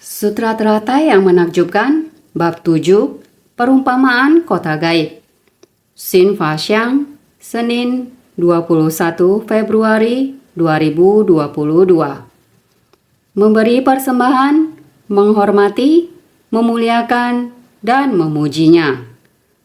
Sutra teratai yang menakjubkan, bab 7, perumpamaan kota gaib. Sin Faxiang, Senin 21 Februari 2022. Memberi persembahan, menghormati, memuliakan, dan memujinya.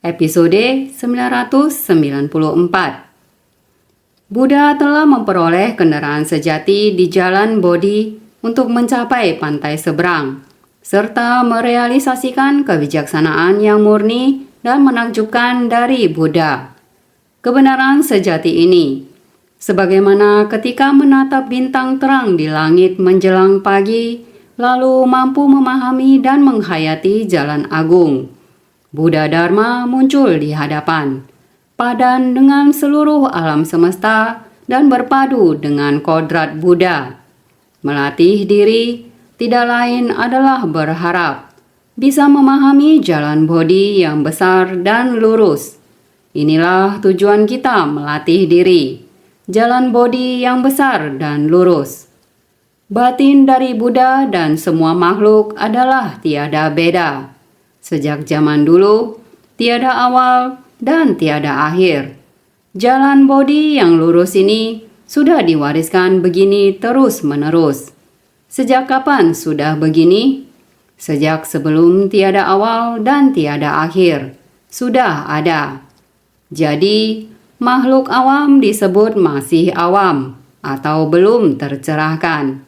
Episode 994. Buddha telah memperoleh kendaraan sejati di jalan Bodhi untuk mencapai pantai seberang, serta merealisasikan kebijaksanaan yang murni dan menakjubkan dari Buddha. Kebenaran sejati ini, sebagaimana ketika menatap bintang terang di langit menjelang pagi, lalu mampu memahami dan menghayati jalan agung. Buddha Dharma muncul di hadapan, padan dengan seluruh alam semesta dan berpadu dengan kodrat Buddha. Melatih diri tidak lain adalah berharap bisa memahami jalan Bodhi yang besar dan lurus. Inilah tujuan kita melatih diri, jalan Bodhi yang besar dan lurus. Batin dari Buddha dan semua makhluk adalah tiada beda. Sejak zaman dulu, tiada awal dan tiada akhir. Jalan Bodhi yang lurus ini sudah diwariskan begini terus-menerus. Sejak kapan sudah begini? Sejak sebelum tiada awal dan tiada akhir, sudah ada. Jadi, makhluk awam disebut masih awam atau belum tercerahkan.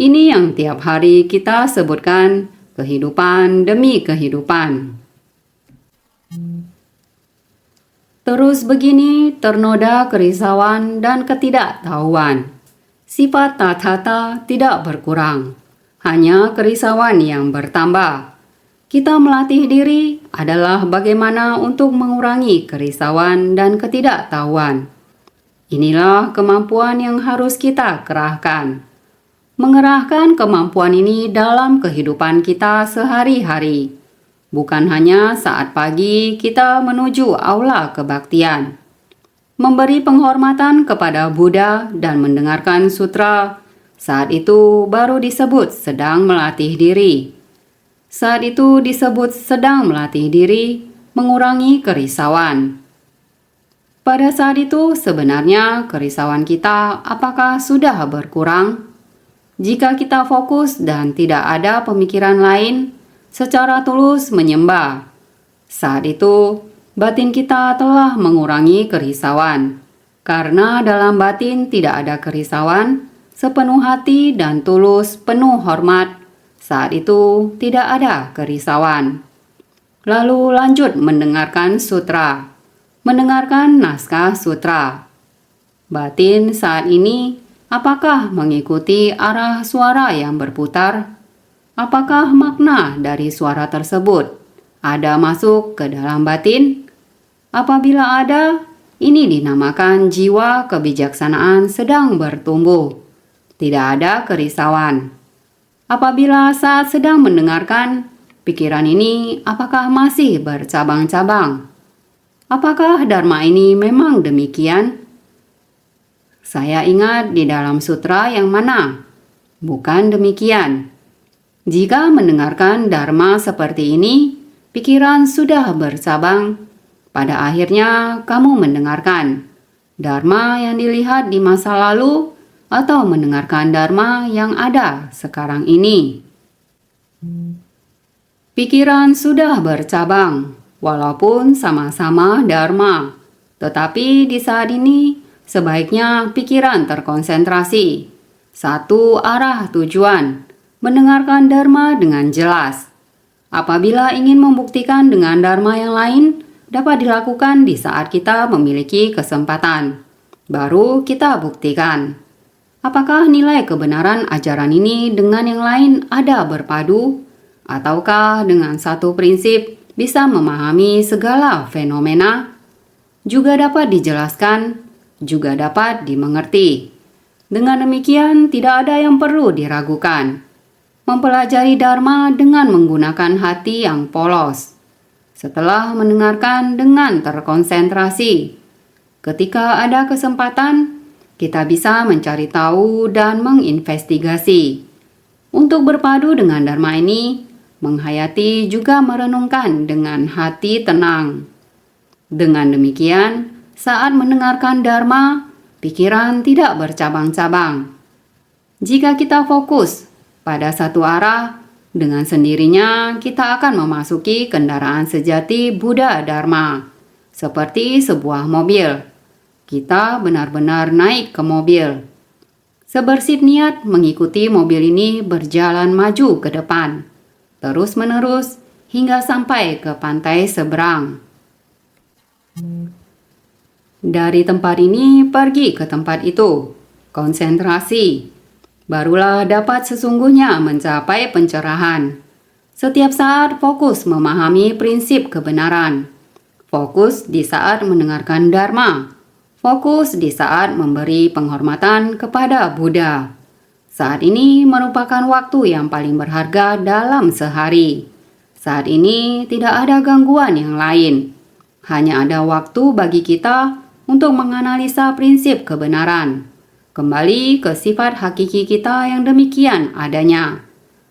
Ini yang tiap hari kita sebutkan kehidupan demi kehidupan. Terus begini ternoda kerisauan dan ketidaktahuan. Sifat tathata tidak berkurang, hanya kerisauan yang bertambah. Kita melatih diri adalah bagaimana untuk mengurangi kerisauan dan ketidaktahuan. Inilah kemampuan yang harus kita kerahkan. Mengerahkan kemampuan ini dalam kehidupan kita sehari-hari. Bukan hanya saat pagi kita menuju aula kebaktian. Memberi penghormatan kepada Buddha dan mendengarkan sutra, saat itu baru disebut sedang melatih diri. Saat itu disebut sedang melatih diri, mengurangi kerisauan. Pada saat itu sebenarnya kerisauan kita apakah sudah berkurang? Jika kita fokus dan tidak ada pemikiran lain, secara tulus menyembah. Saat itu, batin kita telah mengurangi kerisauan. Karena dalam batin tidak ada kerisauan, sepenuh hati dan tulus penuh hormat, saat itu tidak ada kerisauan. Lalu lanjut mendengarkan sutra, mendengarkan naskah sutra. Batin saat ini, apakah mengikuti arah suara yang berputar? Apakah makna dari suara tersebut ada masuk ke dalam batin? Apabila ada, ini dinamakan jiwa kebijaksanaan sedang bertumbuh. Tidak ada kerisauan. Apabila saat sedang mendengarkan, pikiran ini apakah masih bercabang-cabang? Apakah dharma ini memang demikian? Saya ingat di dalam sutra yang mana? Bukan demikian. Jika mendengarkan dharma seperti ini, pikiran sudah bercabang. Pada akhirnya kamu mendengarkan dharma yang dilihat di masa lalu atau mendengarkan dharma yang ada sekarang ini. Pikiran sudah bercabang, walaupun sama-sama dharma. Tetapi di saat ini, sebaiknya pikiran terkonsentrasi. Satu arah tujuan. Mendengarkan dharma dengan jelas. Apabila ingin membuktikan dengan dharma yang lain, dapat dilakukan di saat kita memiliki kesempatan. Baru kita buktikan. Apakah nilai kebenaran ajaran ini dengan yang lain ada berpadu? Ataukah dengan satu prinsip bisa memahami segala fenomena? Juga dapat dijelaskan, juga dapat dimengerti. Dengan demikian tidak ada yang perlu diragukan. Mempelajari dharma dengan menggunakan hati yang polos. Setelah mendengarkan dengan terkonsentrasi, ketika ada kesempatan, kita bisa mencari tahu dan menginvestigasi. Untuk berpadu dengan Dharma ini, menghayati juga merenungkan dengan hati tenang. Dengan demikian, saat mendengarkan Dharma, pikiran tidak bercabang-cabang. Jika kita fokus pada satu arah, dengan sendirinya kita akan memasuki kendaraan sejati Buddha Dharma, seperti sebuah mobil. Kita benar-benar naik ke mobil. Sebersih niat mengikuti mobil ini berjalan maju ke depan, terus-menerus hingga sampai ke pantai seberang. Dari tempat ini pergi ke tempat itu, konsentrasi. Barulah dapat sesungguhnya mencapai pencerahan. Setiap saat fokus memahami prinsip kebenaran. Fokus di saat mendengarkan Dharma. Fokus di saat memberi penghormatan kepada Buddha. Saat ini merupakan waktu yang paling berharga dalam sehari. Saat ini tidak ada gangguan yang lain. Hanya ada waktu bagi kita untuk menganalisa prinsip kebenaran. Kembali ke sifat hakiki kita yang demikian adanya.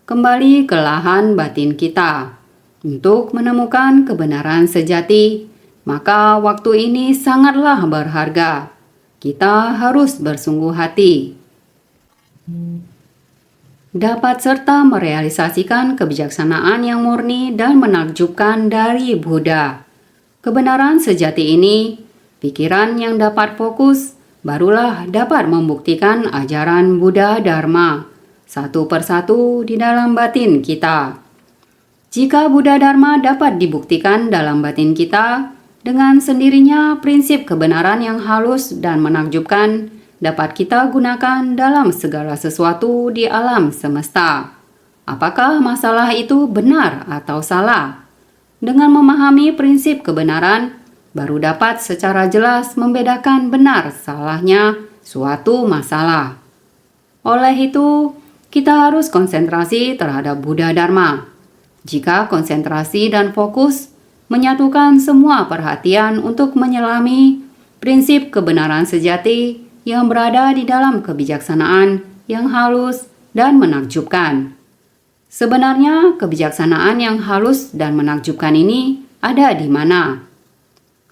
Kembali ke lahan batin kita. Untuk menemukan kebenaran sejati, maka waktu ini sangatlah berharga. Kita harus bersungguh hati. Dapat serta merealisasikan kebijaksanaan yang murni dan menakjubkan dari Buddha. Kebenaran sejati ini, pikiran yang dapat fokus, barulah dapat membuktikan ajaran Buddha Dharma satu persatu di dalam batin kita. Jika Buddha Dharma dapat dibuktikan dalam batin kita, dengan sendirinya prinsip kebenaran yang halus dan menakjubkan dapat kita gunakan dalam segala sesuatu di alam semesta. Apakah masalah itu benar atau salah? Dengan memahami prinsip kebenaran, baru dapat secara jelas membedakan benar salahnya suatu masalah. Oleh itu, kita harus konsentrasi terhadap Buddha Dharma. Jika konsentrasi dan fokus menyatukan semua perhatian untuk menyelami prinsip kebenaran sejati yang berada di dalam kebijaksanaan yang halus dan menakjubkan. Sebenarnya kebijaksanaan yang halus dan menakjubkan ini ada di mana?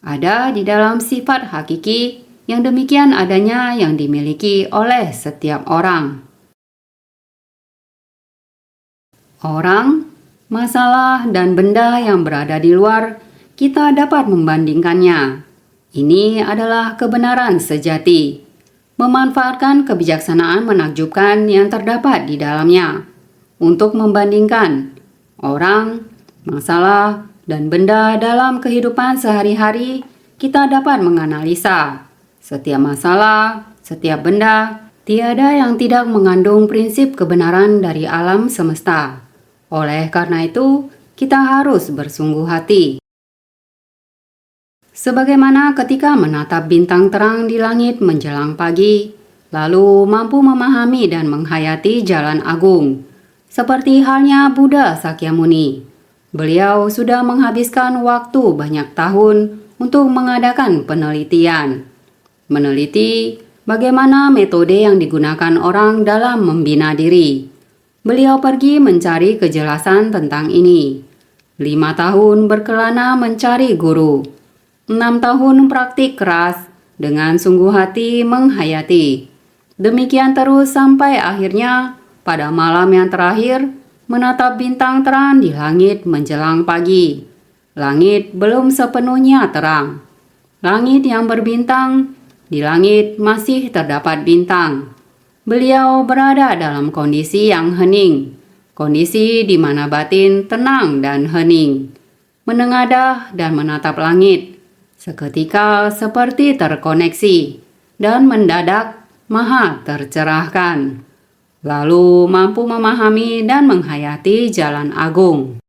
Ada di dalam sifat hakiki yang demikian adanya yang dimiliki oleh setiap orang. Orang, masalah, dan benda yang berada di luar, kita dapat membandingkannya. Ini adalah kebenaran sejati. Memanfaatkan kebijaksanaan menakjubkan yang terdapat di dalamnya untuk membandingkan orang, masalah, dan benda dalam kehidupan sehari-hari. Kita dapat menganalisa setiap masalah, setiap benda, tiada yang tidak mengandung prinsip kebenaran dari alam semesta. Oleh karena itu, kita harus bersungguh hati. Sebagaimana ketika menatap bintang terang di langit menjelang pagi, lalu mampu memahami dan menghayati jalan agung, seperti halnya Buddha Sakyamuni. Beliau sudah menghabiskan waktu banyak tahun untuk mengadakan penelitian. Meneliti bagaimana metode yang digunakan orang dalam membina diri. Beliau pergi mencari kejelasan tentang ini. 5 tahun berkelana mencari guru. 6 tahun praktik keras dengan sungguh hati menghayati. Demikian terus sampai akhirnya pada malam yang terakhir menatap bintang terang di langit menjelang pagi. Langit belum sepenuhnya terang. Langit yang berbintang, di langit masih terdapat bintang. Beliau berada dalam kondisi yang hening, kondisi di mana batin tenang dan hening, menengadah dan menatap langit, seketika seperti terkoneksi, dan mendadak maha tercerahkan. Lalu mampu memahami dan menghayati jalan agung.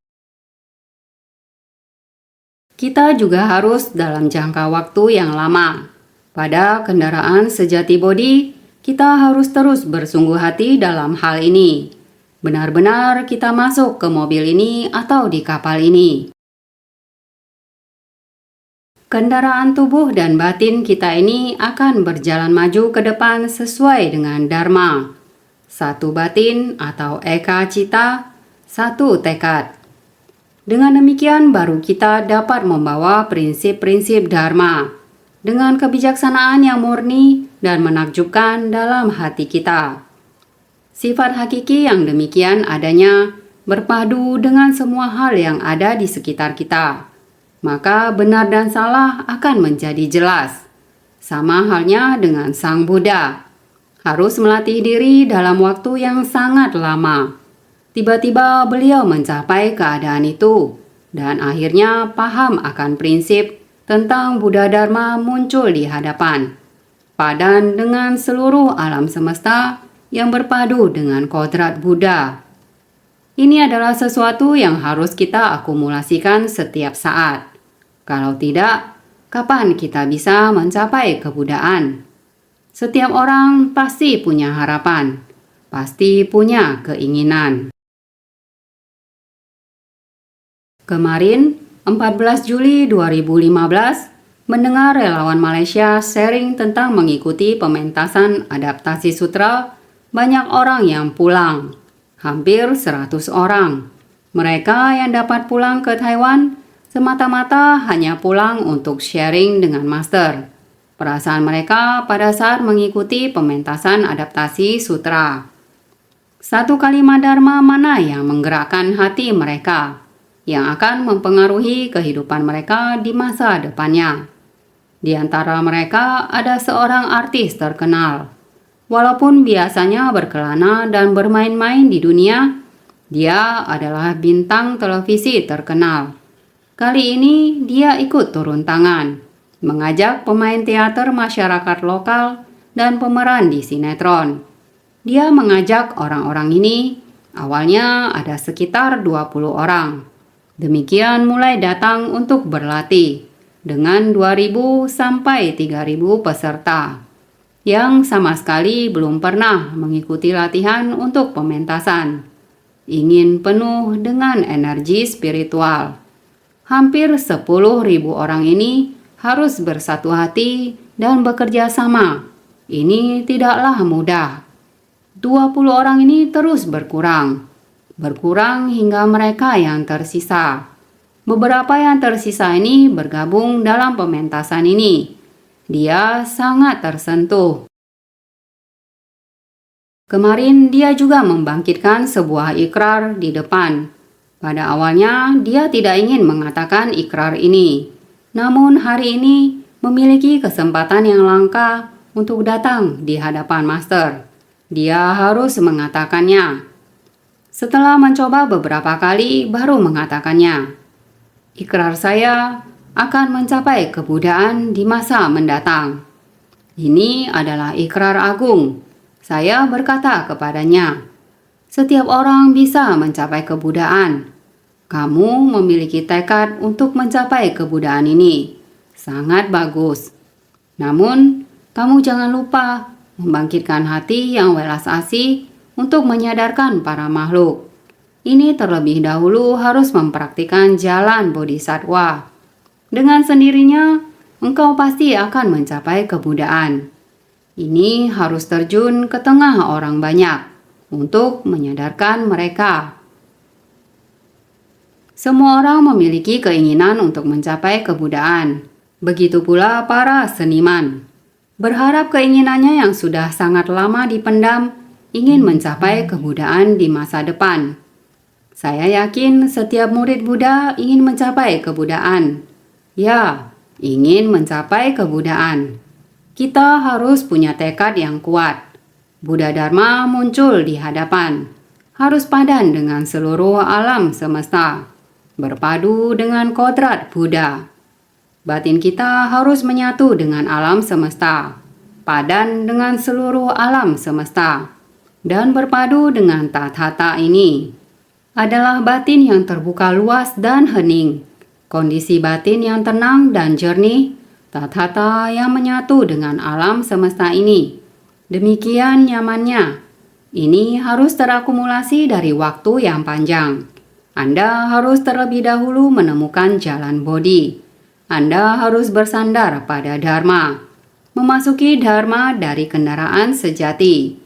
Kita juga harus dalam jangka waktu yang lama. Pada kendaraan sejati bodi, kita harus terus bersungguh hati dalam hal ini. Benar-benar kita masuk ke mobil ini atau di kapal ini. Kendaraan tubuh dan batin kita ini akan berjalan maju ke depan sesuai dengan Dharma. satu batin atau eka cita, satu tekad. Dengan demikian baru kita dapat membawa prinsip-prinsip Dharma dengan kebijaksanaan yang murni dan menakjubkan dalam hati kita. Sifat hakiki yang demikian adanya berpadu dengan semua hal yang ada di sekitar kita. Maka benar dan salah akan menjadi jelas. Sama halnya dengan Sang Buddha. Harus melatih diri dalam waktu yang sangat lama. Tiba-tiba beliau mencapai keadaan itu dan akhirnya paham akan prinsip tentang Buddha Dharma muncul di hadapan. Padan dengan seluruh alam semesta yang berpadu dengan kodrat Buddha. Ini adalah sesuatu yang harus kita akumulasikan setiap saat. Kalau tidak, kapan kita bisa mencapai kebuddhaan? Setiap orang pasti punya harapan, pasti punya keinginan. Kemarin, 14 Juli 2015, mendengar relawan Malaysia sharing tentang mengikuti pementasan adaptasi sutra, banyak orang yang pulang, hampir 100 orang. Mereka yang dapat pulang ke Taiwan semata-mata hanya pulang untuk sharing dengan master. Perasaan mereka pada saat mengikuti pementasan adaptasi sutra. Satu kalimat Dharma mana yang menggerakkan hati mereka, yang akan mempengaruhi kehidupan mereka di masa depannya. Di antara mereka ada seorang artis terkenal. Walaupun biasanya berkelana dan bermain-main di dunia, dia adalah bintang televisi terkenal. Kali ini dia ikut turun tangan, mengajak pemain teater masyarakat lokal dan pemeran di sinetron. Dia mengajak orang-orang ini, awalnya ada sekitar 20 orang. Demikian mulai datang untuk berlatih, dengan 2.000 sampai 3.000 peserta yang sama sekali belum pernah mengikuti latihan untuk pementasan. Ingin penuh dengan energi spiritual. Hampir 10.000 orang ini harus bersatu hati dan bekerja sama. Ini tidaklah mudah. 20 orang ini terus berkurang hingga mereka yang tersisa. Beberapa yang tersisa ini bergabung dalam pementasan ini. Dia sangat tersentuh. Kemarin dia juga membangkitkan sebuah ikrar di depan. Pada awalnya dia tidak ingin mengatakan ikrar ini. Namun hari ini memiliki kesempatan yang langka untuk datang di hadapan master. Dia harus mengatakannya. Setelah mencoba beberapa kali baru mengatakannya. Ikrar saya akan mencapai kebuddhaan di masa mendatang. Ini adalah ikrar agung. Saya berkata kepadanya, setiap orang bisa mencapai kebuddhaan. Kamu memiliki tekad untuk mencapai kebuddhaan ini. Sangat bagus. Namun, kamu jangan lupa membangkitkan hati yang welas asih untuk menyadarkan para makhluk. Ini terlebih dahulu harus mempraktikkan jalan bodhisattva. Dengan sendirinya, engkau pasti akan mencapai kebuddhaan. Ini harus terjun ke tengah orang banyak untuk menyadarkan mereka. Semua orang memiliki keinginan untuk mencapai kebuddhaan. Begitu pula para seniman. Berharap keinginannya yang sudah sangat lama dipendam ingin mencapai kebuddhaan di masa depan. Saya yakin setiap murid Buddha ingin mencapai kebuddhaan. Ya, ingin mencapai kebuddhaan. Kita harus punya tekad yang kuat. Buddha Dharma muncul di hadapan. Harus padan dengan seluruh alam semesta. Berpadu dengan kodrat Buddha. Batin kita harus menyatu dengan alam semesta. Padan dengan seluruh alam semesta. Dan berpadu dengan tathata ini. Adalah batin yang terbuka luas dan hening. Kondisi batin yang tenang dan jernih, tathata yang menyatu dengan alam semesta ini. Demikian nyamannya. Ini harus terakumulasi dari waktu yang panjang. Anda harus terlebih dahulu menemukan jalan bodhi. Anda harus bersandar pada Dharma. Memasuki Dharma dari kendaraan sejati.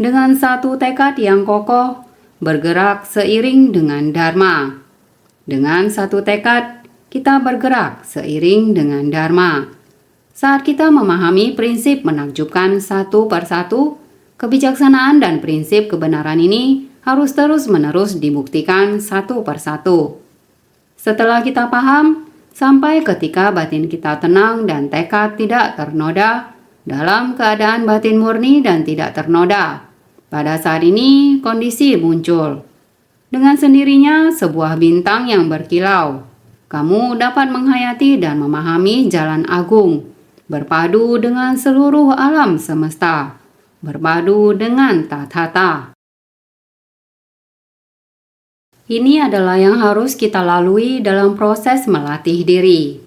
dengan satu tekad yang kokoh, bergerak seiring dengan Dharma. Dengan satu tekad, kita bergerak seiring dengan Dharma. Saat kita memahami prinsip menakjubkan satu persatu, kebijaksanaan dan prinsip kebenaran ini harus terus-menerus dibuktikan satu persatu. Setelah kita paham, sampai ketika batin kita tenang dan tekad tidak ternoda, dalam keadaan batin murni dan tidak ternoda, pada saat ini kondisi muncul. Dengan sendirinya sebuah bintang yang berkilau. Kamu dapat menghayati dan memahami jalan agung, berpadu dengan seluruh alam semesta, berpadu dengan Tathata. Ini adalah yang harus kita lalui dalam proses melatih diri.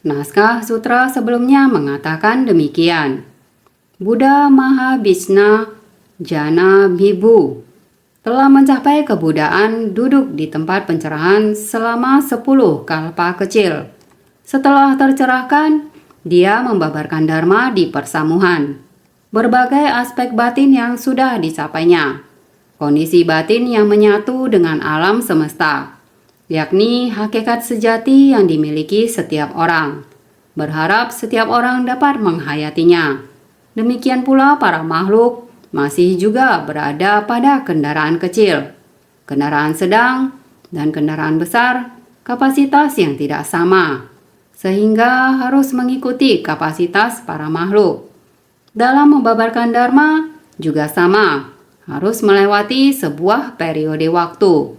Naskah sutra sebelumnya mengatakan demikian. Buddha Mahabhisna Jana Bhibu telah mencapai kebudaan duduk di tempat pencerahan selama 10 kalpa kecil. Setelah tercerahkan, dia membabarkan dharma di persamuhan. Berbagai aspek batin yang sudah dicapainya. Kondisi batin yang menyatu dengan alam semesta, yakni hakikat sejati yang dimiliki setiap orang. Berharap setiap orang dapat menghayatinya. Demikian pula para makhluk masih juga berada pada kendaraan kecil, kendaraan sedang, dan kendaraan besar, kapasitas yang tidak sama, sehingga harus mengikuti kapasitas para makhluk. Dalam membabarkan dharma juga sama, harus melewati sebuah periode waktu.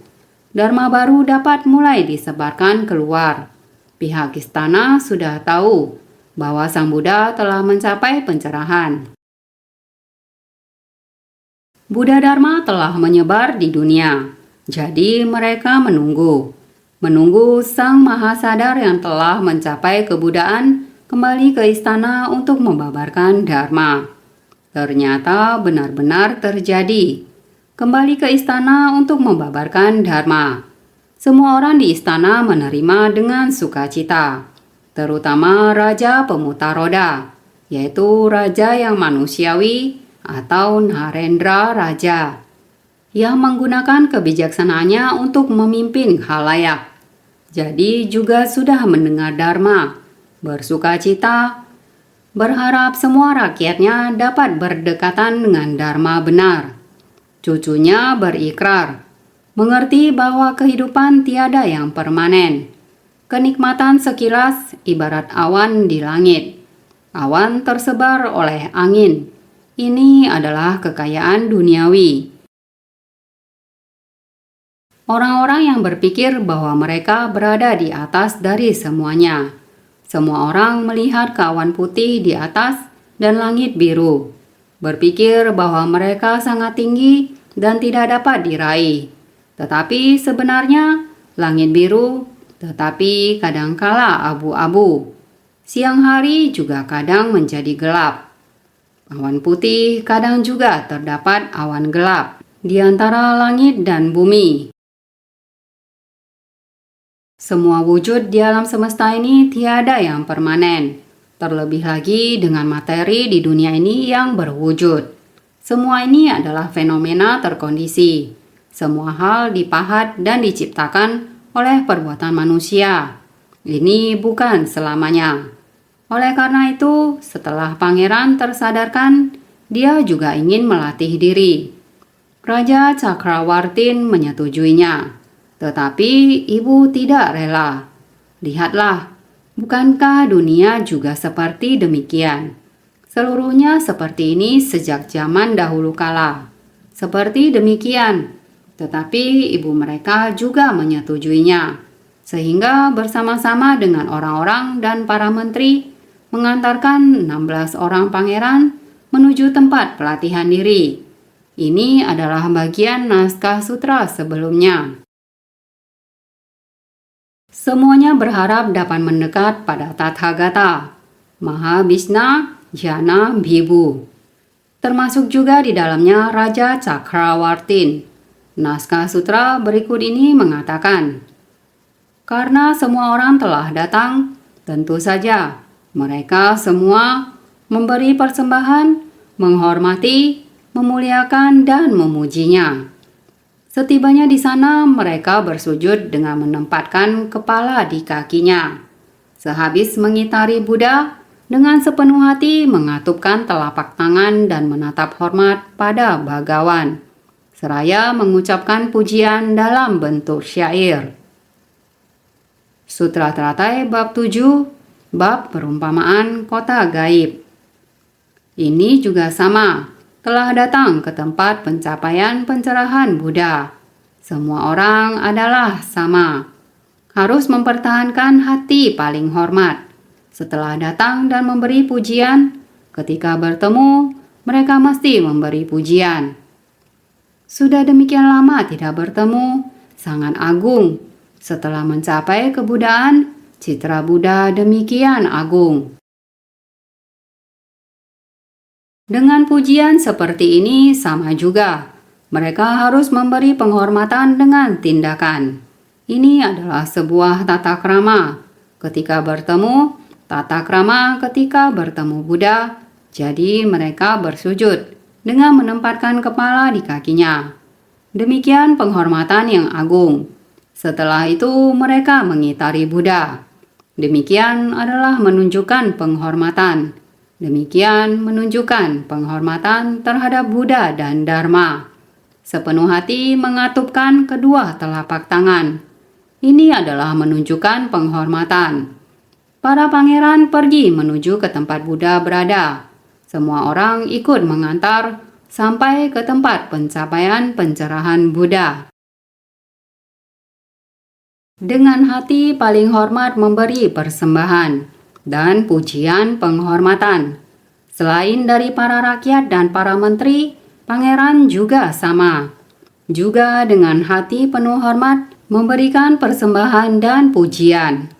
Dharma baru dapat mulai disebarkan keluar. Pihak istana sudah tahu bahwa Sang Buddha telah mencapai pencerahan. Buddha Dharma telah menyebar di dunia, jadi mereka menunggu Sang Mahasadar yang telah mencapai kebudaan kembali ke istana untuk membabarkan Dharma. Ternyata benar-benar terjadi. Kembali ke istana untuk membabarkan Dharma. Semua orang di istana menerima dengan sukacita, terutama Raja Pemutar Roda, yaitu raja yang manusiawi atau Narendra Raja, yang menggunakan kebijaksanaannya untuk memimpin khalayak. Jadi juga sudah mendengar Dharma, bersukacita, berharap semua rakyatnya dapat berdekatan dengan Dharma benar. Cucunya berikrar, mengerti bahwa kehidupan tiada yang permanen. Kenikmatan sekilas ibarat awan di langit. Awan tersebar oleh angin. Ini adalah kekayaan duniawi. Orang-orang yang berpikir bahwa mereka berada di atas dari semuanya. Semua orang melihat ke awan putih di atas dan langit biru. Berpikir bahwa mereka sangat tinggi dan tidak dapat diraih. Tetapi sebenarnya langit biru, tetapi kadangkala abu-abu. Siang hari juga kadang menjadi gelap. Awan putih kadang juga terdapat awan gelap di antara langit dan bumi. Semua wujud di alam semesta ini tiada yang permanen. Terlebih lagi dengan materi di dunia ini yang berwujud. Semua ini adalah fenomena terkondisi. Semua hal dipahat dan diciptakan oleh perbuatan manusia. Ini bukan selamanya. Oleh karena itu, setelah pangeran tersadarkan, dia juga ingin melatih diri. Raja Cakrawartin menyetujuinya, tetapi ibu tidak rela. Lihatlah, bukankah dunia juga seperti demikian? Seluruhnya seperti ini sejak zaman dahulu kala. Seperti demikian, tetapi ibu mereka juga menyetujuinya. Sehingga bersama-sama dengan orang-orang dan para menteri, mengantarkan 16 orang pangeran menuju tempat pelatihan diri. Ini adalah bagian naskah sutra sebelumnya. Semuanya berharap dapat mendekat pada Tathagata, Mahabhisna Jana Bhibu. Termasuk juga di dalamnya Raja Cakrawartin. Naskah sutra berikut ini mengatakan, karena semua orang telah datang, tentu saja mereka semua memberi persembahan, menghormati, memuliakan dan memujinya. Setibanya di sana, mereka bersujud dengan menempatkan kepala di kakinya. Sehabis mengitari Buddha, dengan sepenuh hati mengatupkan telapak tangan dan menatap hormat pada Bhagawan, seraya mengucapkan pujian dalam bentuk syair. Sutra Teratai Bab 7, Bab Perumpamaan Kota Gaib. Ini juga sama, telah datang ke tempat pencapaian pencerahan Buddha. Semua orang adalah sama. Harus mempertahankan hati paling hormat. Setelah datang dan memberi pujian, ketika bertemu, mereka mesti memberi pujian. Sudah demikian lama tidak bertemu, sangat agung. Setelah mencapai kebudaan, citra Buddha demikian agung. Dengan pujian seperti ini sama juga. Mereka harus memberi penghormatan dengan tindakan. Ini adalah sebuah tata krama. Ketika bertemu, tata krama ketika bertemu Buddha. Jadi mereka bersujud dengan menempatkan kepala di kakinya. Demikian penghormatan yang agung. Setelah itu mereka mengitari Buddha. Demikian adalah menunjukkan penghormatan. Demikian menunjukkan penghormatan terhadap Buddha dan Dharma. Sepenuh hati mengatupkan kedua telapak tangan. Ini adalah menunjukkan penghormatan. Para pangeran pergi menuju ke tempat Buddha berada. Semua orang ikut mengantar sampai ke tempat pencapaian pencerahan Buddha. Dengan hati paling hormat memberi persembahan dan pujian penghormatan. Selain dari para rakyat dan para menteri, pangeran juga sama. Juga dengan hati penuh hormat memberikan persembahan dan pujian.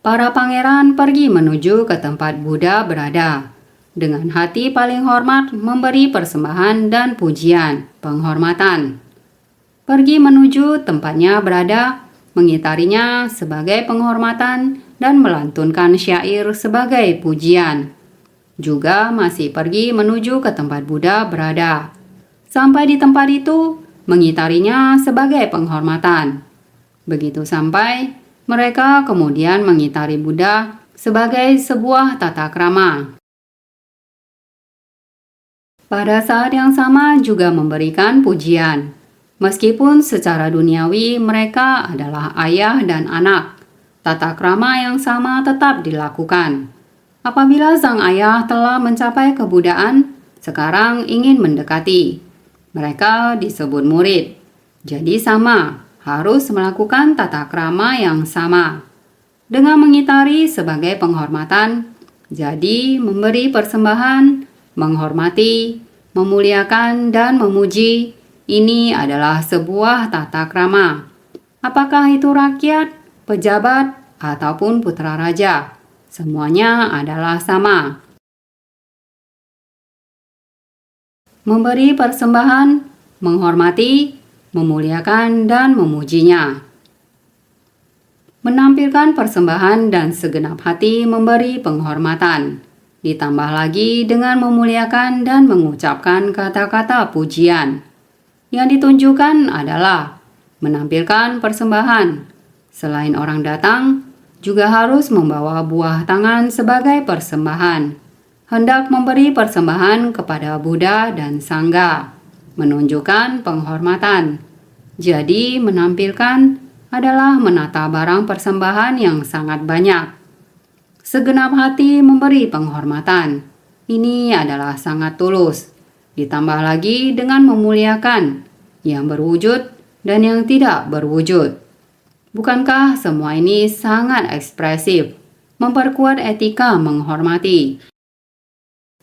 Para pangeran pergi menuju ke tempat Buddha berada. Dengan hati paling hormat memberi persembahan dan pujian penghormatan. Pergi menuju tempatnya berada, mengitarinya sebagai penghormatan dan melantunkan syair sebagai pujian. Juga masih pergi menuju ke tempat Buddha berada. Sampai di tempat itu, mengitarinya sebagai penghormatan. Begitu sampai, mereka kemudian mengitari Buddha sebagai sebuah tata krama. Pada saat yang sama juga memberikan pujian. Meskipun secara duniawi mereka adalah ayah dan anak, tata krama yang sama tetap dilakukan. Apabila sang ayah telah mencapai kebudaan, sekarang ingin mendekati. Mereka disebut murid. Jadi sama, harus melakukan tata krama yang sama. Dengan mengitari sebagai penghormatan, jadi memberi persembahan, menghormati, memuliakan dan memuji, ini adalah sebuah tata krama. Apakah itu rakyat, pejabat, ataupun putra raja, semuanya adalah sama. Memberi persembahan, menghormati, memuliakan, dan memujinya. Menampilkan persembahan dan segenap hati memberi penghormatan. Ditambah lagi dengan memuliakan dan mengucapkan kata-kata pujian. Yang ditunjukkan adalah menampilkan persembahan. Selain orang datang, juga harus membawa buah tangan sebagai persembahan. Hendak memberi persembahan kepada Buddha dan Sangha, menunjukkan penghormatan. Jadi menampilkan adalah menata barang persembahan yang sangat banyak. Segenap hati memberi penghormatan. Ini adalah sangat tulus. Ditambah lagi dengan memuliakan yang berwujud dan yang tidak berwujud. Bukankah semua ini sangat ekspresif, memperkuat etika menghormati?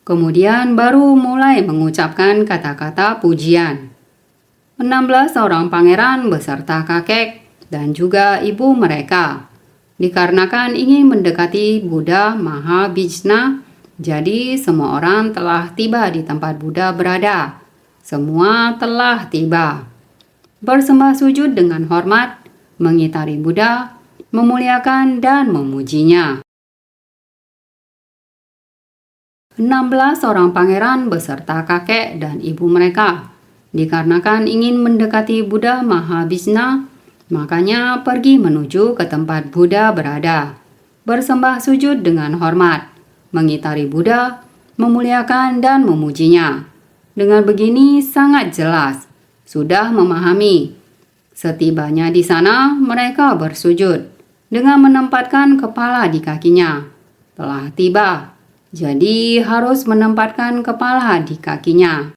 Kemudian baru mulai mengucapkan kata-kata pujian. 16 orang pangeran beserta kakek dan juga ibu mereka. Dikarenakan ingin mendekati Buddha Mahabhijna, jadi semua orang telah tiba di tempat Buddha berada. Semua telah tiba. Bersembah sujud dengan hormat, mengitari Buddha, memuliakan dan memujinya. 16 orang pangeran beserta kakek dan ibu mereka. Dikarenakan ingin mendekati Buddha Mahabhisna, makanya pergi menuju ke tempat Buddha berada. Bersembah sujud dengan hormat, mengitari Buddha, memuliakan dan memujinya. Dengan begini sangat jelas, sudah memahami. Setibanya di sana, mereka bersujud dengan menempatkan kepala di kakinya. Telah tiba, jadi harus menempatkan kepala di kakinya.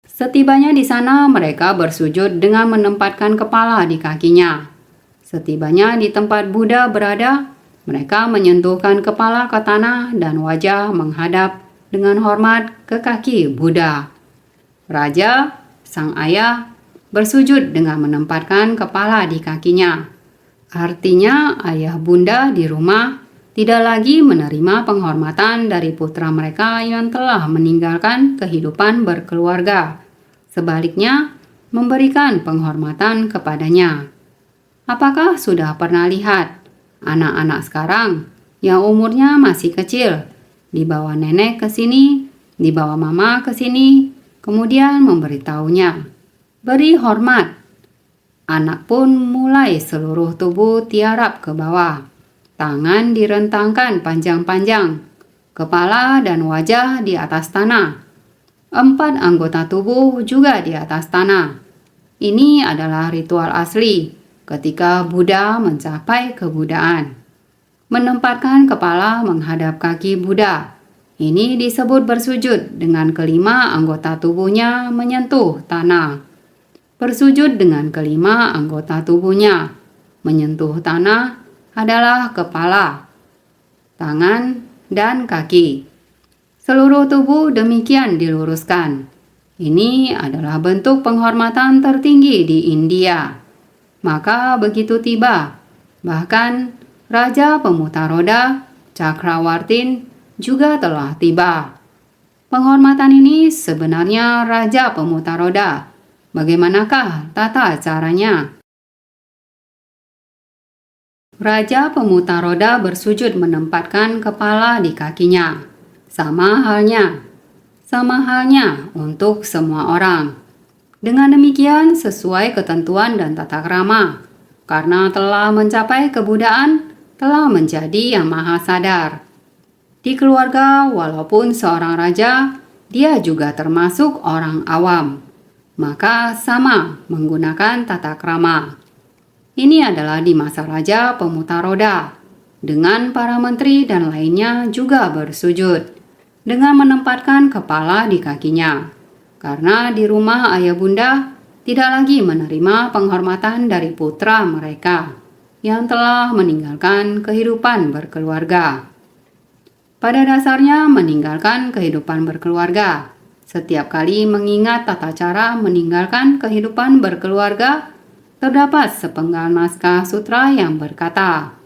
Setibanya di sana, mereka bersujud dengan menempatkan kepala di kakinya. Setibanya di tempat Buddha berada, mereka menyentuhkan kepala ke tanah dan wajah menghadap dengan hormat ke kaki Buddha. Raja, sang ayah, bersujud dengan menempatkan kepala di kakinya. Artinya, ayah bunda di rumah tidak lagi menerima penghormatan dari putra mereka yang telah meninggalkan kehidupan berkeluarga. Sebaliknya, memberikan penghormatan kepadanya. Apakah sudah pernah lihat anak-anak sekarang yang umurnya masih kecil, dibawa nenek ke sini, dibawa mama ke sini, kemudian memberitahunya, beri hormat. Anak pun mulai seluruh tubuh tiarap ke bawah. Tangan direntangkan panjang-panjang, kepala dan wajah di atas tanah. 4 anggota tubuh juga di atas tanah. Ini adalah ritual asli ketika Buddha mencapai kebudaan. Menempatkan kepala menghadap kaki Buddha. Ini disebut bersujud dengan kelima anggota tubuhnya menyentuh tanah. Bersujud dengan kelima anggota tubuhnya menyentuh tanah adalah kepala, tangan, dan kaki. Seluruh tubuh demikian diluruskan. Ini adalah bentuk penghormatan tertinggi di India. Maka begitu tiba, bahkan Raja Pemutar Roda, Cakrawartin, juga telah tiba. Penghormatan ini sebenarnya Raja Pemutar Roda. Bagaimanakah tata caranya? Raja Pemutar Roda bersujud menempatkan kepala di kakinya. Sama halnya untuk semua orang. Dengan demikian sesuai ketentuan dan tata krama, karena telah mencapai kebudaan, telah menjadi yang maha sadar. Di keluarga, walaupun seorang raja, dia juga termasuk orang awam. Maka sama menggunakan tata krama. Ini adalah di masa Raja Pemutar Roda. Dengan para menteri dan lainnya juga bersujud dengan menempatkan kepala di kakinya. Karena di rumah ayah bunda tidak lagi menerima penghormatan dari putra mereka yang telah meninggalkan kehidupan berkeluarga. Pada dasarnya meninggalkan kehidupan berkeluarga. Setiap kali mengingat tata cara meninggalkan kehidupan berkeluarga, terdapat sepenggal naskah sutra yang berkata,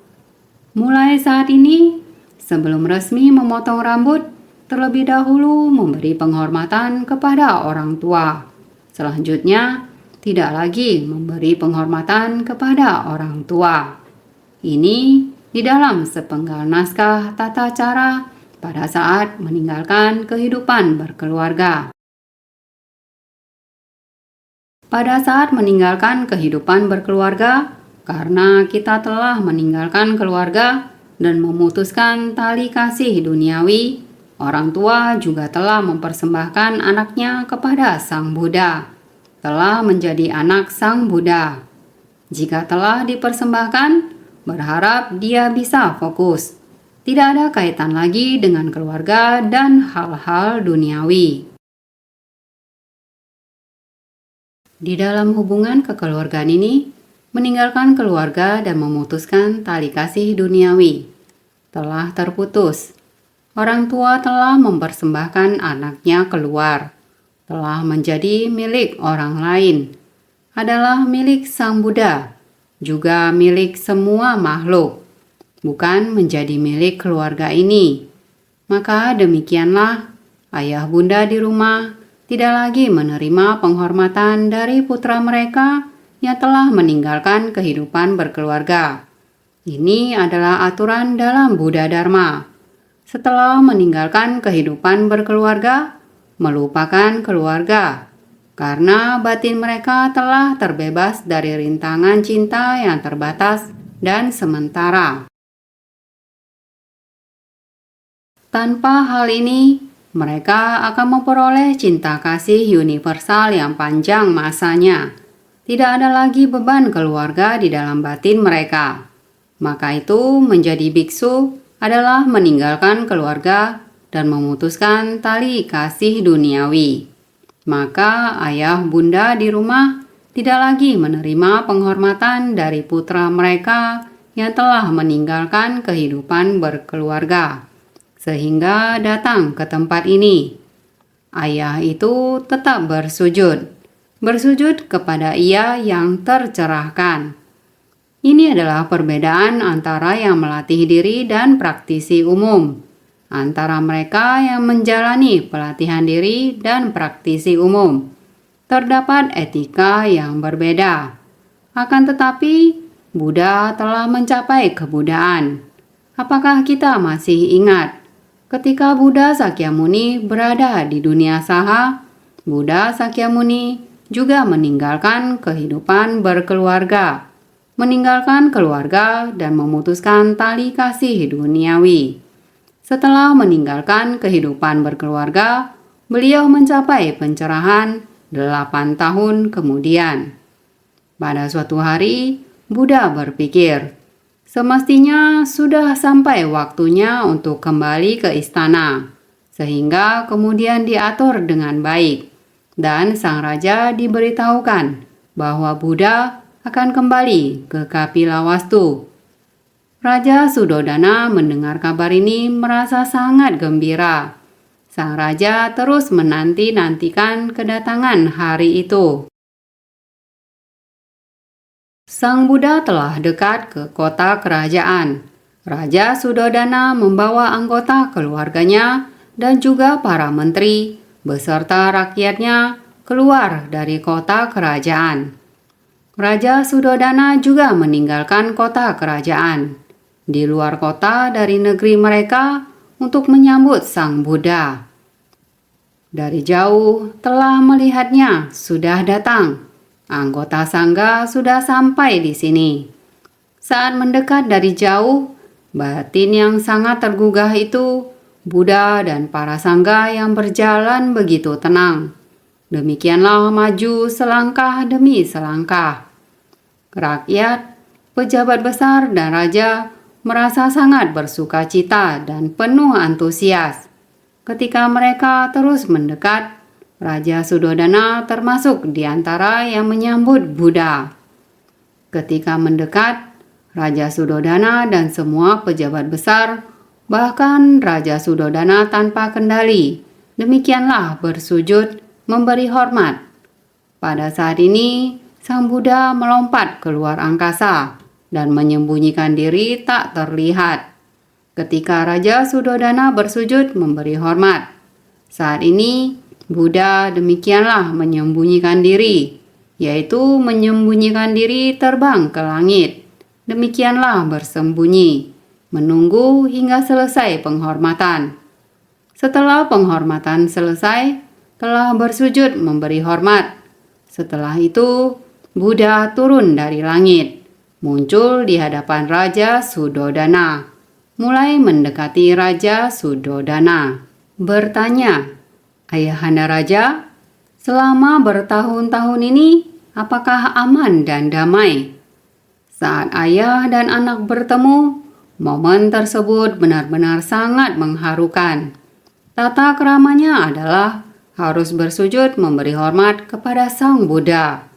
mulai saat ini, sebelum resmi memotong rambut, terlebih dahulu memberi penghormatan kepada orang tua. Selanjutnya, tidak lagi memberi penghormatan kepada orang tua. Ini di dalam sepenggal naskah tata cara pada saat meninggalkan kehidupan berkeluarga. Pada saat meninggalkan kehidupan berkeluarga, karena kita telah meninggalkan keluarga dan memutuskan tali kasih duniawi, orang tua juga telah mempersembahkan anaknya kepada Sang Buddha, telah menjadi anak Sang Buddha. Jika telah dipersembahkan, berharap dia bisa fokus. Tidak ada kaitan lagi dengan keluarga dan hal-hal duniawi. Di dalam hubungan kekeluargaan ini, meninggalkan keluarga dan memutuskan tali kasih duniawi telah terputus. Orang tua telah mempersembahkan anaknya keluar, telah menjadi milik orang lain, adalah milik Sang Buddha, juga milik semua makhluk, bukan menjadi milik keluarga ini. Maka demikianlah ayah bunda di rumah tidak lagi menerima penghormatan dari putra mereka yang telah meninggalkan kehidupan berkeluarga. Ini adalah aturan dalam Buddha Dharma. Setelah meninggalkan kehidupan berkeluarga, melupakan keluarga, karena batin mereka telah terbebas dari rintangan cinta yang terbatas dan sementara. Tanpa hal ini, mereka akan memperoleh cinta kasih universal yang panjang masanya. Tidak ada lagi beban keluarga di dalam batin mereka. Maka itu, menjadi biksu adalah meninggalkan keluarga dan memutuskan tali kasih duniawi. Maka ayah bunda di rumah tidak lagi menerima penghormatan dari putra mereka yang telah meninggalkan kehidupan berkeluarga, sehingga datang ke tempat ini. Ayah itu tetap bersujud kepada ia yang tercerahkan. Ini adalah perbedaan antara yang melatih diri dan praktisi umum, antara mereka yang menjalani pelatihan diri dan praktisi umum. Terdapat etika yang berbeda. Akan tetapi, Buddha telah mencapai kebudaan. Apakah kita masih ingat ketika Buddha Sakyamuni berada di dunia saha? Buddha Sakyamuni juga meninggalkan kehidupan berkeluarga, meninggalkan keluarga dan memutuskan tali kasih duniawi. Setelah meninggalkan kehidupan berkeluarga, beliau mencapai pencerahan 8 tahun kemudian. Pada suatu hari, Buddha berpikir, semestinya sudah sampai waktunya untuk kembali ke istana, sehingga kemudian diatur dengan baik, dan sang raja diberitahukan bahwa Buddha akan kembali ke Kapilawastu. Raja Sudodana mendengar kabar ini merasa sangat gembira. Sang raja terus menanti-nantikan kedatangan hari itu. Sang Buddha telah dekat ke kota kerajaan. Raja Sudodana membawa anggota keluarganya dan juga para menteri beserta rakyatnya keluar dari kota kerajaan. Raja Sudodana juga meninggalkan kota kerajaan di luar kota dari negeri mereka untuk menyambut Sang Buddha. Dari jauh telah melihatnya sudah datang. Anggota sangga sudah sampai di sini. Saat mendekat dari jauh, batin yang sangat tergugah itu, Buddha dan para sangga yang berjalan begitu tenang. Demikianlah maju selangkah demi selangkah. Rakyat, pejabat besar dan raja merasa sangat bersuka cita dan penuh antusias. Ketika mereka terus mendekat, Raja Sudodana termasuk di antara yang menyambut Buddha. Ketika mendekat, Raja Sudodana dan semua pejabat besar, bahkan Raja Sudodana tanpa kendali, demikianlah bersujud memberi hormat. Pada saat ini, Sang Buddha melompat keluar angkasa dan menyembunyikan diri tak terlihat. Ketika Raja Sudodana bersujud memberi hormat, saat ini Buddha demikianlah menyembunyikan diri, yaitu menyembunyikan diri terbang ke langit. Demikianlah bersembunyi, menunggu hingga selesai penghormatan. Setelah penghormatan selesai, telah bersujud memberi hormat. Setelah itu, Buddha turun dari langit, muncul di hadapan Raja Sudodana, mulai mendekati Raja Sudodana, bertanya, "Ayahanda Raja, selama bertahun-tahun ini, apakah aman dan damai?" Saat ayah dan anak bertemu, momen tersebut benar-benar sangat mengharukan. Tata keramanya adalah harus bersujud memberi hormat kepada Sang Buddha.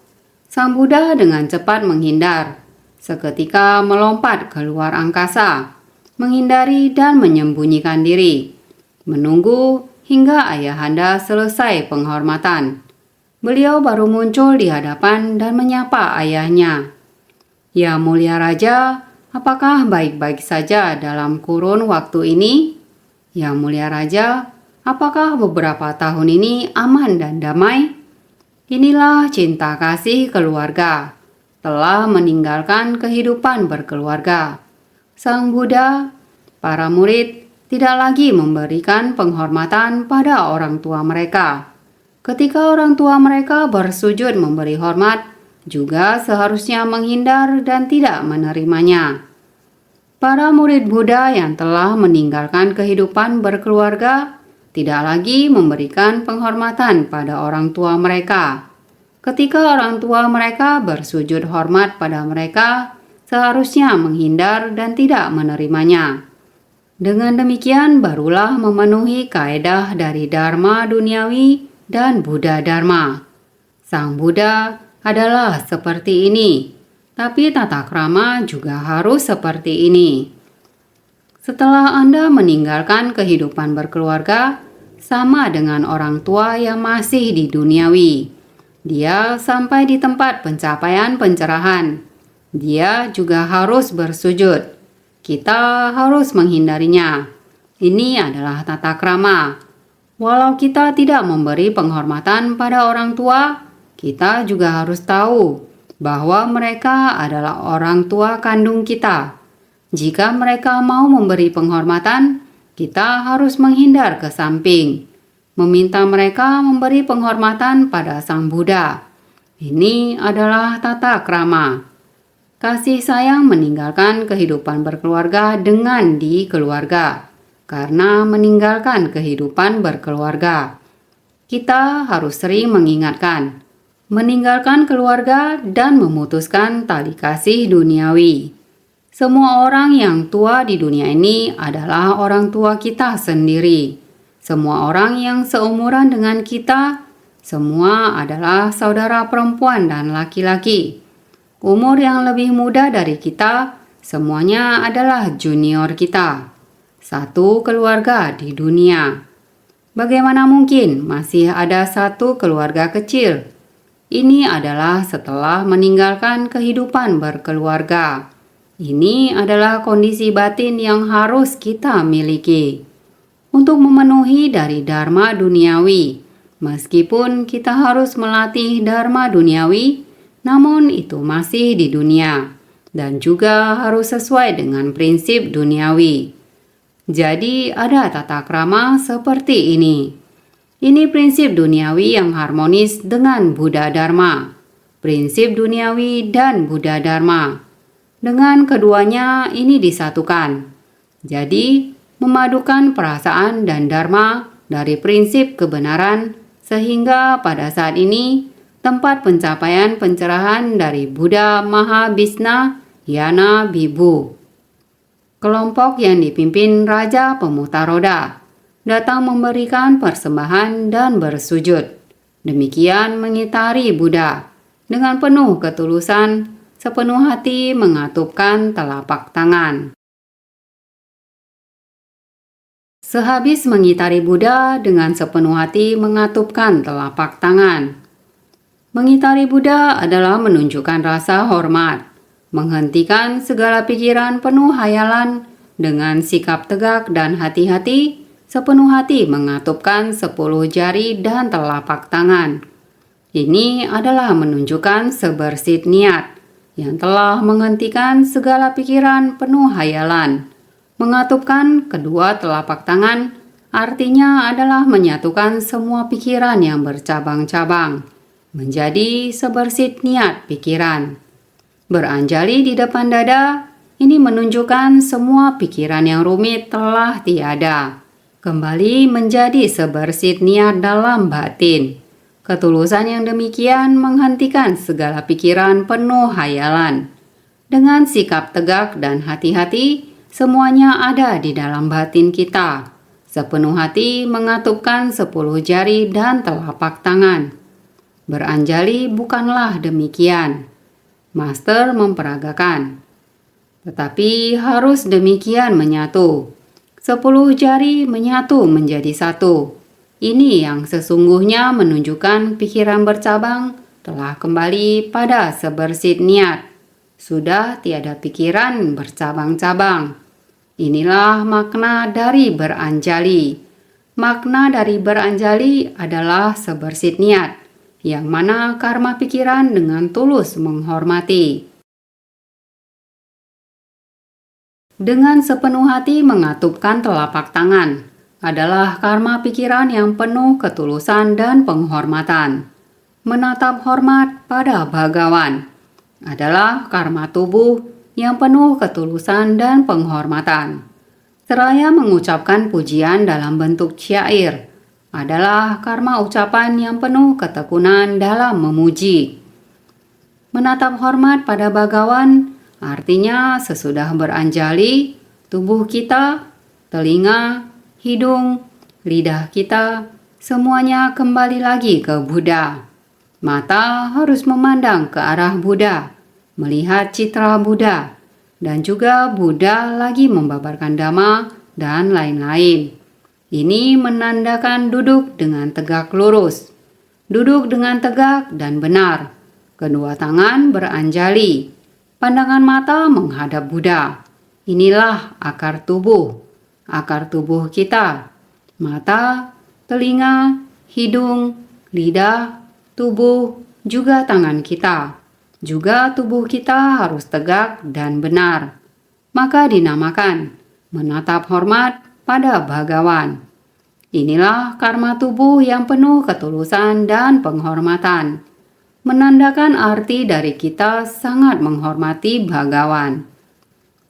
Sang Buddha dengan cepat menghindar, seketika melompat keluar angkasa, menghindari dan menyembunyikan diri, menunggu hingga ayahanda selesai penghormatan. Beliau baru muncul di hadapan dan menyapa ayahnya. "Ya mulia Raja, apakah baik-baik saja dalam kurun waktu ini?" "Ya mulia Raja, apakah beberapa tahun ini aman dan damai?" Inilah cinta kasih keluarga, telah meninggalkan kehidupan berkeluarga. Sang Buddha, para murid, tidak lagi memberikan penghormatan pada orang tua mereka. Ketika orang tua mereka bersujud memberi hormat, juga seharusnya menghindar dan tidak menerimanya. Para murid Buddha yang telah meninggalkan kehidupan berkeluarga tidak lagi memberikan penghormatan pada orang tua mereka. Ketika orang tua mereka bersujud hormat pada mereka, seharusnya menghindar dan tidak menerimanya. Dengan demikian barulah memenuhi kaedah dari Dharma duniawi dan Buddha Dharma. Sang Buddha adalah seperti ini, tapi tata krama juga harus seperti ini. Setelah Anda meninggalkan kehidupan berkeluarga, sama dengan orang tua yang masih di duniawi. Dia sampai di tempat pencapaian pencerahan. Dia juga harus bersujud. Kita harus menghindarinya. Ini adalah tata krama. Walau kita tidak memberi penghormatan pada orang tua, kita juga harus tahu bahwa mereka adalah orang tua kandung kita. Jika mereka mau memberi penghormatan, kita harus menghindar ke samping. Meminta mereka memberi penghormatan pada Sang Buddha. Ini adalah tata krama. Kasih sayang meninggalkan kehidupan berkeluarga dengan di keluarga, karena meninggalkan kehidupan berkeluarga. Kita harus sering mengingatkan, meninggalkan keluarga dan memutuskan tali kasih duniawi. Semua orang yang tua di dunia ini adalah orang tua kita sendiri. Semua orang yang seumuran dengan kita, semua adalah saudara perempuan dan laki-laki. Umur yang lebih muda dari kita, semuanya adalah junior kita. Satu keluarga di dunia. Bagaimana mungkin masih ada satu keluarga kecil? Ini adalah setelah meninggalkan kehidupan berkeluarga. Ini adalah kondisi batin yang harus kita miliki. Untuk memenuhi dari Dharma duniawi. Meskipun kita harus melatih Dharma duniawi, namun itu masih di dunia dan juga harus sesuai dengan prinsip duniawi. Jadi ada tata krama seperti ini. Ini prinsip duniawi yang harmonis dengan Buddha Dharma. Prinsip duniawi dan Buddha Dharma. Dengan keduanya ini disatukan. Jadi memadukan perasaan dan dharma dari prinsip kebenaran sehingga pada saat ini tempat pencapaian pencerahan dari Buddha Mahabhisna Yana Bibu. Kelompok yang dipimpin Raja Pemutar Roda datang memberikan persembahan dan bersujud. Demikian mengitari Buddha dengan penuh ketulusan, sepenuh hati mengatupkan telapak tangan. Sehabis mengitari Buddha dengan sepenuh hati mengatupkan telapak tangan. Mengitari Buddha adalah menunjukkan rasa hormat, menghentikan segala pikiran penuh hayalan dengan sikap tegak dan hati-hati, sepenuh hati mengatupkan 10 jari dan telapak tangan. Ini adalah menunjukkan sebersih niat yang telah menghentikan segala pikiran penuh hayalan. Mengatupkan kedua telapak tangan artinya adalah menyatukan semua pikiran yang bercabang-cabang menjadi sebersih niat pikiran. Beranjali di depan dada, ini menunjukkan semua pikiran yang rumit telah tiada. Kembali menjadi sebersih niat dalam batin. Ketulusan yang demikian menghentikan segala pikiran penuh hayalan. Dengan sikap tegak dan hati-hati, semuanya ada di dalam batin kita. Sepenuh hati mengatupkan 10 jari dan telapak tangan. Beranjali bukanlah demikian. Master memperagakan. Tetapi harus demikian menyatu. 10 jari menyatu menjadi satu. Ini yang sesungguhnya menunjukkan pikiran bercabang telah kembali pada sebersih niat. Sudah tiada pikiran bercabang-cabang. Inilah makna dari beranjali. Makna dari beranjali adalah sebersih niat, yang mana karma pikiran dengan tulus menghormati. Dengan sepenuh hati mengatupkan telapak tangan adalah karma pikiran yang penuh ketulusan dan penghormatan. Menatap hormat pada bagawan adalah karma tubuh yang penuh ketulusan dan penghormatan. Seraya mengucapkan pujian dalam bentuk syair adalah karma ucapan yang penuh ketekunan dalam memuji. Menatap hormat pada bagawan artinya sesudah beranjali, tubuh kita, telinga, hidung, lidah kita, semuanya kembali lagi ke Buddha. Mata harus memandang ke arah Buddha, melihat citra Buddha, dan juga Buddha lagi membabarkan dhamma dan lain-lain. Ini menandakan duduk dengan tegak lurus, duduk dengan tegak dan benar. Kedua tangan beranjali, pandangan mata menghadap Buddha. Inilah akar tubuh kita. Mata, telinga, hidung, lidah, tubuh, juga tangan kita. Juga tubuh kita harus tegak dan benar. Maka dinamakan menatap hormat pada bagawan. Inilah karma tubuh yang penuh ketulusan dan penghormatan. Menandakan arti dari kita sangat menghormati bagawan.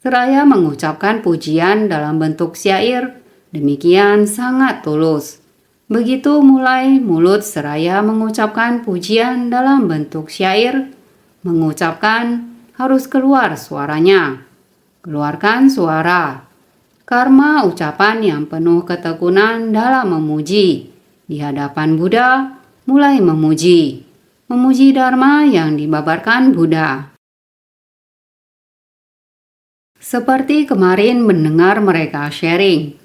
Seraya mengucapkan pujian dalam bentuk syair, demikian sangat tulus. Begitu mulai mulut seraya mengucapkan pujian dalam bentuk syair, mengucapkan harus keluar suaranya. Keluarkan suara. Karma ucapan yang penuh ketekunan dalam memuji. Di hadapan Buddha, mulai memuji. Memuji Dharma yang dibabarkan Buddha. Seperti kemarin mendengar mereka sharing,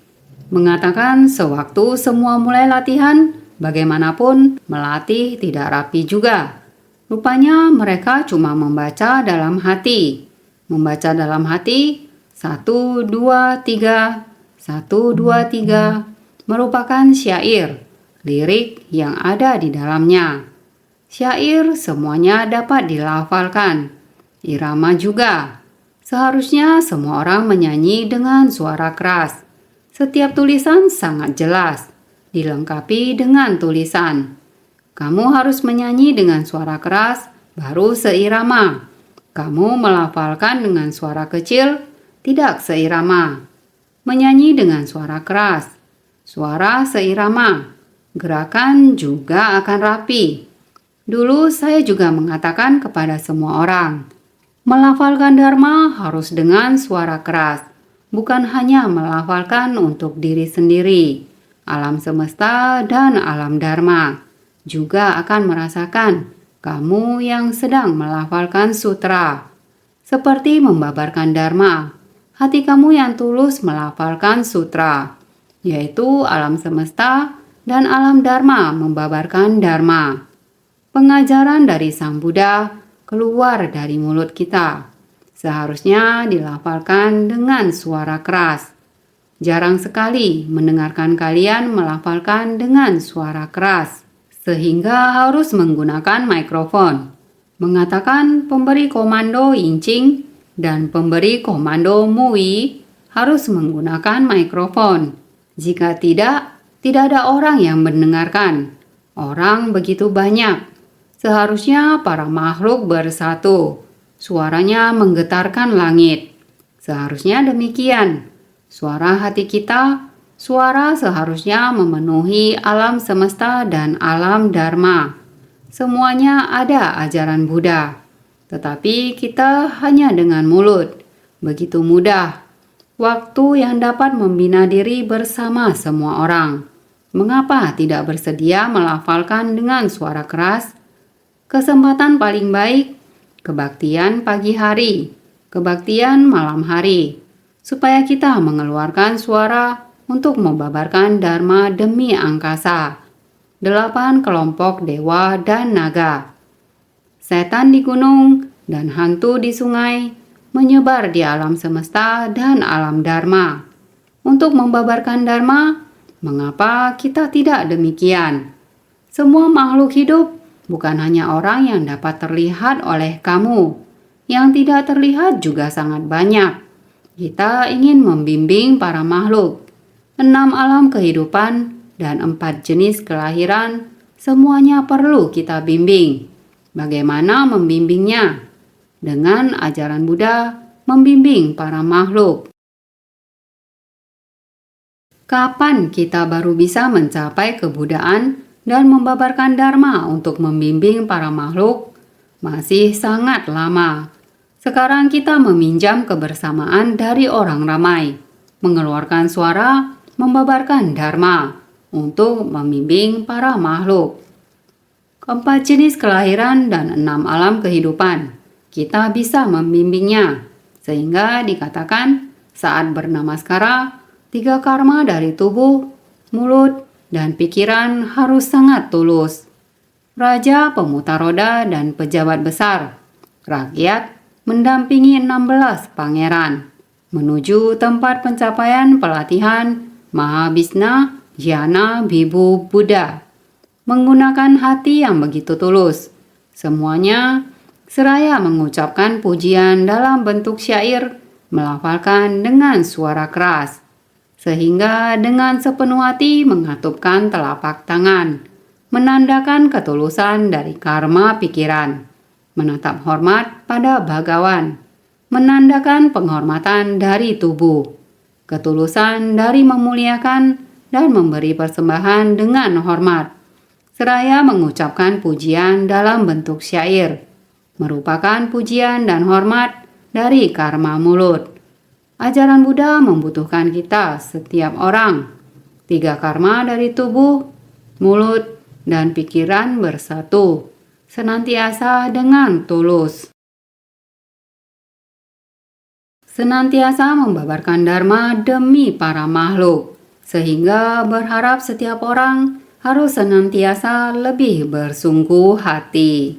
mengatakan sewaktu semua mulai latihan, bagaimanapun melatih tidak rapi juga. Rupanya mereka cuma membaca dalam hati. Membaca dalam hati, 1, 2, 3, 1, 2, 3, merupakan syair, lirik yang ada di dalamnya. Syair semuanya dapat dilafalkan, irama juga. Seharusnya semua orang menyanyi dengan suara keras. Setiap tulisan sangat jelas, dilengkapi dengan tulisan. Kamu harus menyanyi dengan suara keras, baru seirama. Kamu melafalkan dengan suara kecil, tidak seirama. Menyanyi dengan suara keras, suara seirama. Gerakan juga akan rapi. Dulu saya juga mengatakan kepada semua orang, melafalkan Dharma harus dengan suara keras, bukan hanya melafalkan untuk diri sendiri. Alam semesta dan alam Dharma juga akan merasakan kamu yang sedang melafalkan sutra. Seperti membabarkan Dharma, hati kamu yang tulus melafalkan sutra, yaitu alam semesta dan alam Dharma membabarkan Dharma. Pengajaran dari Sang Buddha keluar dari mulut kita. Seharusnya dilafalkan dengan suara keras. Jarang sekali mendengarkan kalian melafalkan dengan suara keras, sehingga harus menggunakan mikrofon. Mengatakan pemberi komando Yincing dan pemberi komando Mui harus menggunakan mikrofon. Jika tidak ada orang yang mendengarkan. Orang begitu banyak. Seharusnya para makhluk bersatu. Suaranya menggetarkan langit. Seharusnya demikian. Suara hati kita, suara seharusnya memenuhi alam semesta dan alam Dharma. Semuanya ada ajaran Buddha. Tetapi kita hanya dengan mulut. Begitu mudah. Waktu yang dapat membina diri bersama semua orang. Mengapa tidak bersedia melafalkan dengan suara keras? Kesempatan paling baik, kebaktian pagi hari, kebaktian malam hari, supaya kita mengeluarkan suara untuk membabarkan Dharma demi angkasa. 8 kelompok dewa dan naga. Setan di gunung dan hantu di sungai menyebar di alam semesta dan alam Dharma. Untuk membabarkan Dharma, mengapa kita tidak demikian? Semua makhluk hidup bukan hanya orang yang dapat terlihat oleh kamu. Yang tidak terlihat juga sangat banyak. Kita ingin membimbing para makhluk. 6 alam kehidupan dan 4 jenis kelahiran, semuanya perlu kita bimbing. Bagaimana membimbingnya? Dengan ajaran Buddha membimbing para makhluk. Kapan kita baru bisa mencapai kebudaan dan membabarkan dharma untuk membimbing para makhluk? Masih sangat lama. Sekarang kita meminjam kebersamaan dari orang ramai, mengeluarkan suara, membabarkan dharma untuk membimbing para makhluk. 4 jenis kelahiran dan 6 alam kehidupan, kita bisa membimbingnya, sehingga dikatakan saat bernamaskara, 3 karma dari tubuh, mulut, dan pikiran harus sangat tulus. Raja, pemutar roda, dan pejabat besar. Rakyat mendampingi 16 pangeran menuju tempat pencapaian pelatihan Mahabhisna Jnana Vibhu Buddha. Menggunakan hati yang begitu tulus. Semuanya seraya mengucapkan pujian dalam bentuk syair, melafalkan dengan suara keras. Sehingga dengan sepenuh hati mengatupkan telapak tangan, menandakan ketulusan dari karma pikiran, menatap hormat pada Bhagawan, menandakan penghormatan dari tubuh, ketulusan dari memuliakan dan memberi persembahan dengan hormat, seraya mengucapkan pujian dalam bentuk syair, merupakan pujian dan hormat dari karma mulut. Ajaran Buddha membutuhkan kita, setiap orang. 3 karma dari tubuh, mulut, dan pikiran bersatu, senantiasa dengan tulus. Senantiasa membabarkan dharma demi para makhluk, sehingga berharap setiap orang harus senantiasa lebih bersungguh hati.